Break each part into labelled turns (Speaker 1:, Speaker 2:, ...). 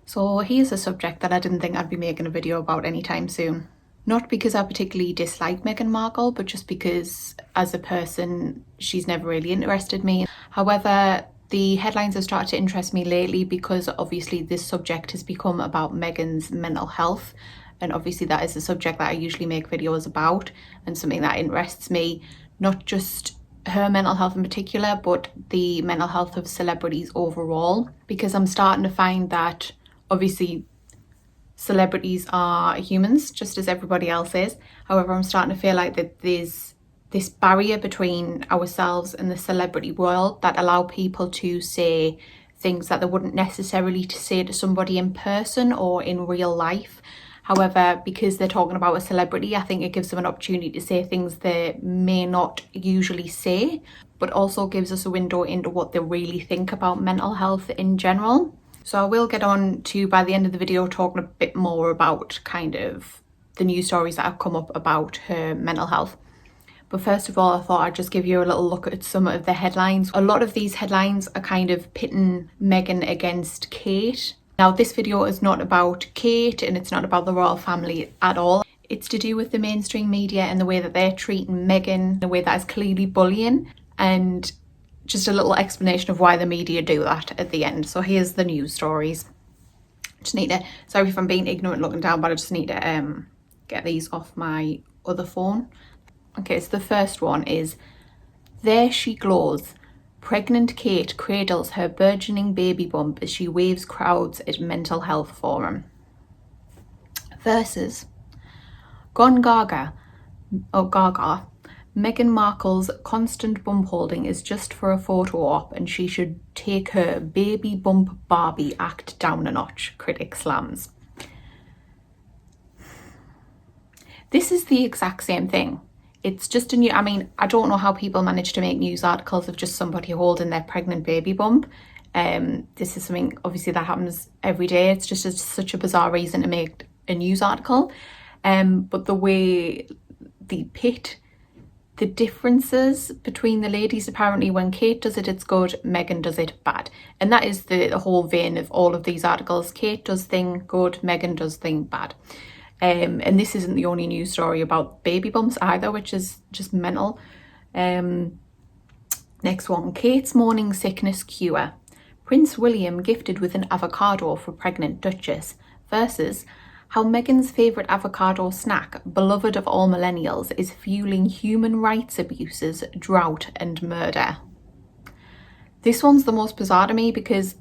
Speaker 1: So here's a subject that I didn't think I'd be making a video about anytime soon. Not because I particularly dislike Meghan Markle, but just because as a person, she's never really interested me. However, the headlines have started to interest me lately because obviously this subject has become about Meghan's mental health. And obviously that is a subject that I usually make videos about and something that interests me, not just her mental health in particular, but the mental health of celebrities overall, because I'm starting to find that obviously celebrities are humans just as everybody else is. However, I'm starting to feel like that there's this barrier between ourselves and the celebrity world that allow people to say things that they wouldn't necessarily say to somebody in person or in real life. However, because they're talking about a celebrity, I think it gives them an opportunity to say things they may not usually say, but also gives us a window into what they really think about mental health in general. So I will get on to, by the end of the video, talking a bit more about kind of the news stories that have come up about her mental health. But first of all, I thought I'd just give you a little look at some of the headlines. A lot of these headlines are kind of pitting Meghan against Kate. Now, this video is not about Kate and it's not about the royal family at all. It's to do with the mainstream media and the way that they're treating Meghan, the way that is clearly bullying, and just a little explanation of why the media do that at the end. So here's the news stories. Just need to, sorry if I'm being ignorant looking down, but I just need to get these off my other phone. Okay, so the first one is, there she glows. Pregnant Kate cradles her burgeoning baby bump as she waves crowds at mental health forum. Versus, Gone Gaga, Meghan Markle's constant bump holding is just for a photo op and she should take her baby bump Barbie act down a notch, critic slams. This is the exact same thing. It's just a new, I mean, I don't know how people manage to make news articles of just somebody holding their pregnant baby bump. This is something obviously that happens every day. It's just such a bizarre reason to make a news article. But the way they pit the differences between the ladies, apparently when Kate does it, it's good, Meghan does it bad. And that is the whole vein of all of these articles. Kate does thing good, Meghan does thing bad. And this isn't the only news story about baby bumps either, which is just mental. Next one, Kate's morning sickness cure. Prince William gifted with an avocado for pregnant Duchess. Versus, how Meghan's favourite avocado snack, beloved of all millennials, is fueling human rights abuses, drought and murder. This one's the most bizarre to me because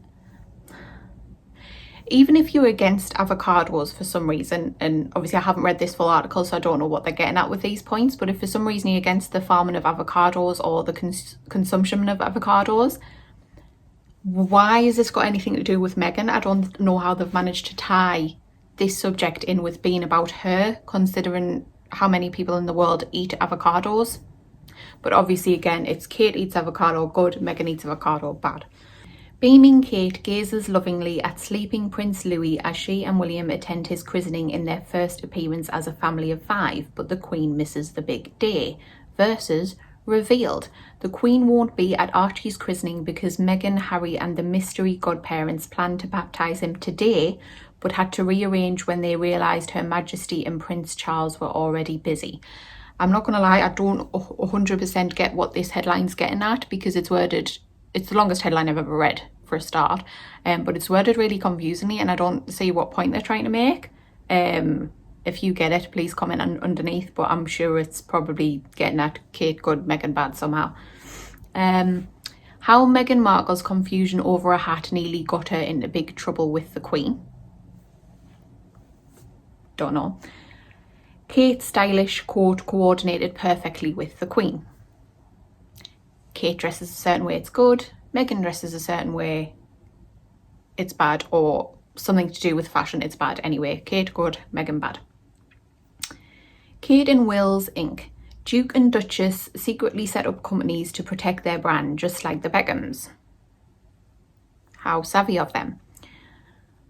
Speaker 1: even if you're against avocados for some reason, and obviously I haven't read this full article so I don't know what they're getting at with these points, but if for some reason you're against the farming of avocados or the consumption of avocados, why has this got anything to do with Meghan? I don't know how they've managed to tie this subject in with being about her, considering how many people in the world eat avocados. But obviously again, it's Kate eats avocado good, Meghan eats avocado bad. Beaming Kate gazes lovingly at sleeping Prince Louis as she and William attend his christening in their first appearance as a family of 5, but the Queen misses the big day. Versus, revealed, the Queen won't be at Archie's christening because Meghan, Harry and the mystery godparents planned to baptise him today, but had to rearrange when they realised Her Majesty and Prince Charles were already busy. I'm not going to lie, I don't 100% get what this headline's getting at because it's worded, it's the longest headline I've ever read for a start, but it's worded really confusingly and I don't see what point they're trying to make. If you get it, please comment underneath, but I'm sure it's probably getting at Kate good, Meghan bad somehow. How Meghan Markle's confusion over a hat nearly got her into big trouble with the Queen. Don't know. Kate's stylish coat coordinated perfectly with the Queen. Kate dresses a certain way, it's good. Meghan dresses a certain way, it's bad, or something to do with fashion, it's bad. Anyway, Kate good, Meghan bad. Kate and Wills Inc. Duke and Duchess secretly set up companies to protect their brand, just like the Beckhams. How savvy of them.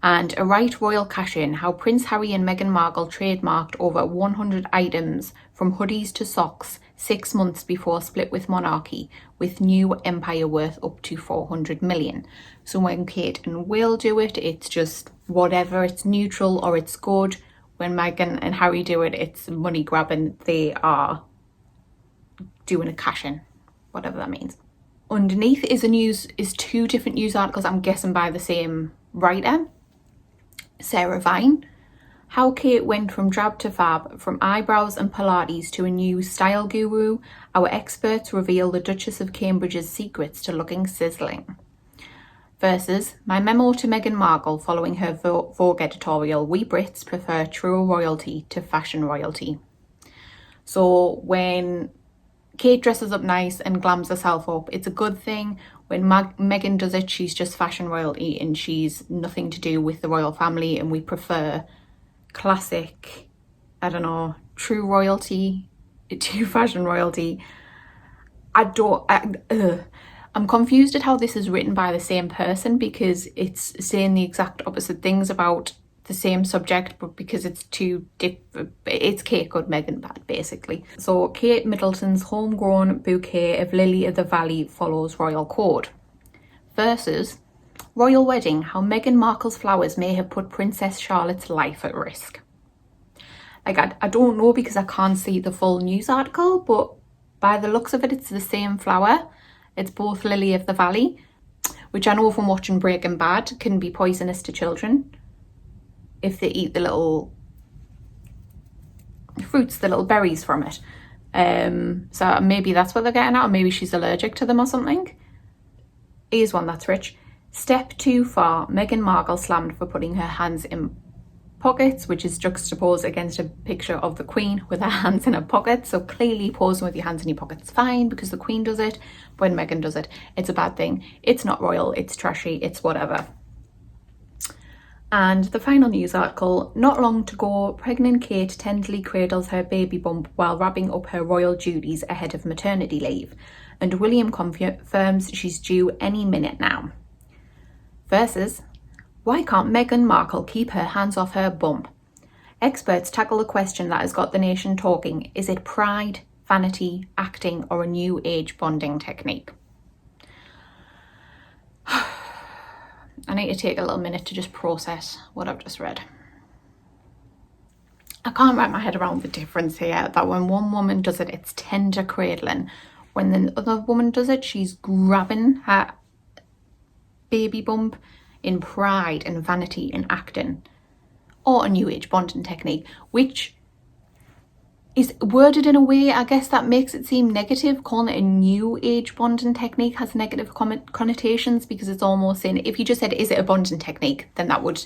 Speaker 1: And a right royal cash-in, how Prince Harry and Meghan Markle trademarked over 100 items from hoodies to socks 6 months before split with monarchy, with new empire worth up to 400 million. So when Kate and Will do it, it's just whatever, it's neutral or it's good. When Meghan and Harry do it, it's money grabbing. They are doing a cash in, whatever that means. Underneath is two different news articles, I'm guessing by the same writer, Sarah Vine. How Kate went from drab to fab, from eyebrows and Pilates to a new style guru. Our experts reveal the Duchess of Cambridge's secrets to looking sizzling. Versus my memo to Meghan Markle following her Vogue editorial. We Brits prefer true royalty to fashion royalty. So when Kate dresses up nice and glams herself up, it's a good thing. When Meghan does it, she's just fashion royalty and she's nothing to do with the royal family, and we prefer classic, I don't know, true royalty to fashion royalty. I'm confused at how this is written by the same person, because it's saying the exact opposite things about the same subject, but because it's it's Kate good, Meghan bad, basically. So Kate Middleton's homegrown bouquet of lily of the valley follows royal code. Versus royal wedding, how Meghan Markle's flowers may have put Princess Charlotte's life at risk. Like, I don't know, because I can't see the full news article, but by the looks of it, it's the same flower. It's both lily of the valley, which I know from watching Breaking Bad can be poisonous to children if they eat the little fruits, the little berries from it. So maybe that's what they're getting at, or maybe she's allergic to them or something. Here's one that's rich. Step too far, Meghan Markle slammed for putting her hands in pockets, which is juxtaposed against a picture of the Queen with her hands in her pockets. So clearly posing with your hands in your pockets fine, because the Queen does it. When Meghan does it, it's a bad thing. It's not royal, it's trashy, it's whatever. And the final news article, not long to go, pregnant Kate tenderly cradles her baby bump while wrapping up her royal duties ahead of maternity leave. And William confirms she's due any minute now. Versus, why can't Meghan Markle keep her hands off her bump? Experts tackle the question that has got the nation talking. Is it pride, vanity, acting, or a new age bonding technique? I need to take a little minute to just process what I've just read. I can't wrap my head around the difference here, that when one woman does it, it's tender cradling. When the other woman does it, she's grabbing her baby bump in pride and vanity and acting, or a new age bonding technique, which is worded in a way, I guess, that makes it seem negative. Calling it a new age bonding technique has negative connotations, because it's almost saying, if you just said, is it a bonding technique, then that would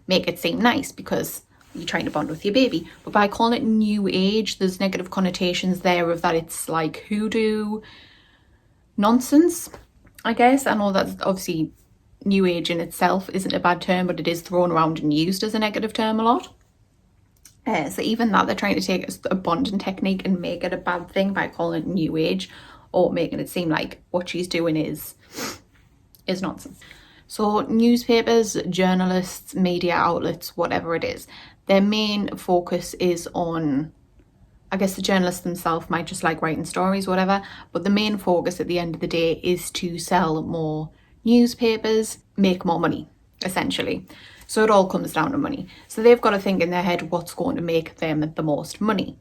Speaker 1: make it seem nice because you're trying to bond with your baby. But by calling it new age, there's negative connotations there of that it's like hoodoo nonsense, I guess. I know that's obviously new age in itself isn't a bad term, but it is thrown around and used as a negative term a lot. So even that, they're trying to take a bonding technique and make it a bad thing by calling it new age, or making it seem like what she's doing is nonsense. So newspapers, journalists, media outlets, whatever it is, their main focus is on, I guess the journalists themselves might just like writing stories, whatever, but the main focus at the end of the day is to sell more newspapers, make more money, essentially. So it all comes down to money. So they've got to think in their head what's going to make them the most money.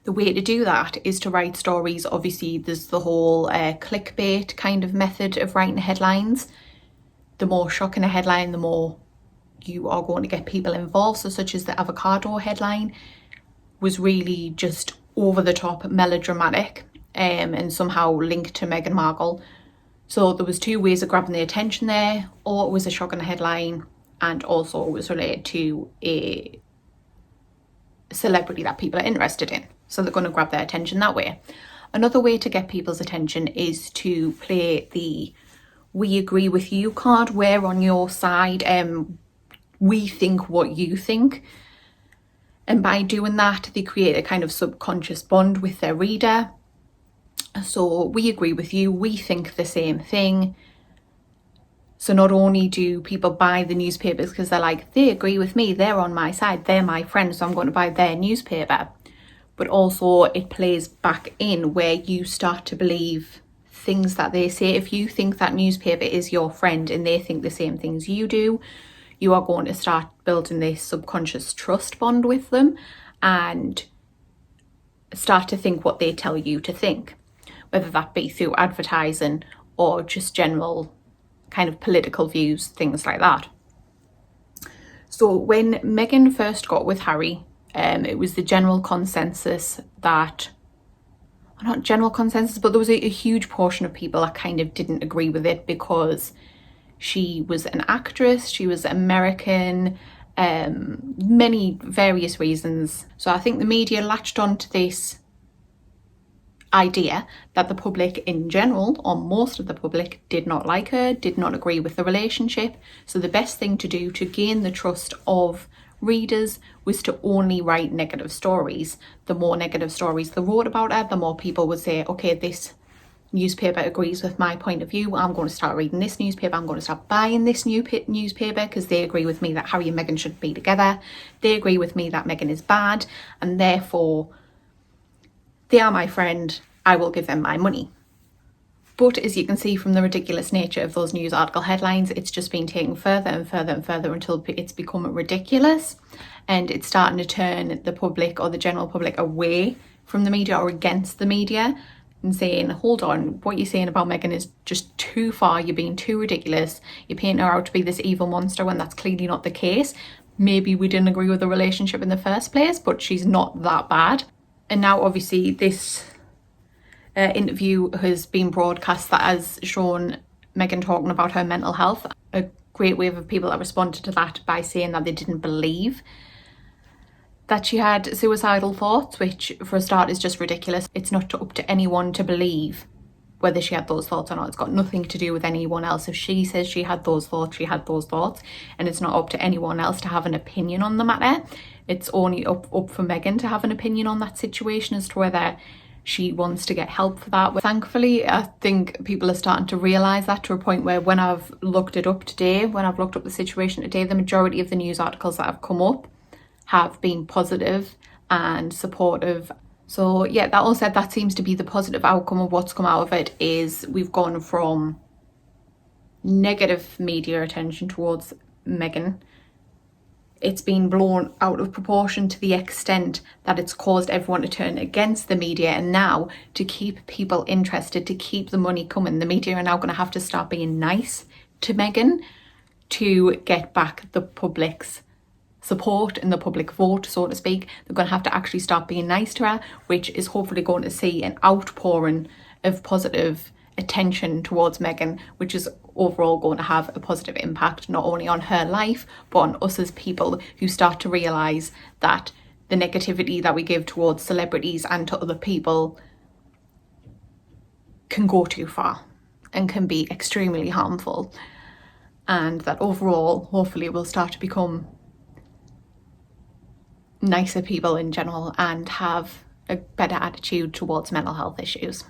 Speaker 1: The way to do that is to write stories. Obviously, there's the whole clickbait kind of method of writing headlines. The more shocking a headline, the more you are going to get people involved. So such as the avocado headline was really just over the top melodramatic and somehow linked to Meghan Markle. So there was two ways of grabbing the attention there, or it was a shocking headline and also it was related to a celebrity that people are interested in. So they're going to grab their attention that way. Another way to get people's attention is to play the "we agree with you" card. We're on your side, we think what you think. And by doing that, they create a kind of subconscious bond with their reader. So we agree with you, we think the same thing. So not only do people buy the newspapers because they're like, they agree with me, they're on my side, they're my friends, so I'm going to buy their newspaper. But also it plays back in where you start to believe things that they say. If you think that newspaper is your friend and they think the same things you do, you are going to start building this subconscious trust bond with them and start to think what they tell you to think, whether that be through advertising or just general kind of political views, things like that. So when Meghan first got with Harry, it was the general consensus that, not general consensus, but there was a huge portion of people that kind of didn't agree with it because she was an actress, she was American, many various reasons. So I think the media latched onto this idea that the public in general, or most of the public, did not like her, did not agree with the relationship. So the best thing to do to gain the trust of readers was to only write negative stories. The more negative stories they wrote about her, the more people would say, okay, this newspaper agrees with my point of view, I'm going to start reading this newspaper, I'm going to start buying this new newspaper because they agree with me that Harry and Meghan should be together, they agree with me that Meghan is bad, and therefore they are my friend, I will give them my money. But as you can see from the ridiculous nature of those news article headlines, it's just been taken further and further and further until it's become ridiculous, and it's starting to turn the public, or the general public, away from the media or against the media and saying, hold on, what you're saying about Meghan is just too far, you're being too ridiculous, you're painting her out to be this evil monster when that's clearly not the case. Maybe we didn't agree with the relationship in the first place, but she's not that bad. And now obviously this interview has been broadcast that has shown Meghan talking about her mental health. A great wave of people that responded to that by saying that they didn't believe that she had suicidal thoughts, which for a start is just ridiculous. It's not up to anyone to believe whether she had those thoughts or not. It's got nothing to do with anyone else. If she says she had those thoughts, she had those thoughts, and it's not up to anyone else to have an opinion on the matter. It's only up for Meghan to have an opinion on that situation as to whether she wants to get help for that. Thankfully, I think people are starting to realise that, to a point where when I've looked it up today, when I've looked up the situation today, the majority of the news articles that have come up have been positive and supportive. So yeah, that all said, that seems to be the positive outcome of what's come out of it, is we've gone from negative media attention towards Meghan. It's been blown out of proportion to the extent that it's caused everyone to turn against the media, and now to keep people interested, to keep the money coming, the media are now going to have to start being nice to Meghan to get back the public's support and the public vote, so to speak. They're going to have to actually start being nice to her, which is hopefully going to see an outpouring of positive attention towards Meghan, which is overall going to have a positive impact not only on her life but on us as people, who start to realise that the negativity that we give towards celebrities and to other people can go too far and can be extremely harmful, and that overall hopefully we'll start to become nicer people in general and have a better attitude towards mental health issues.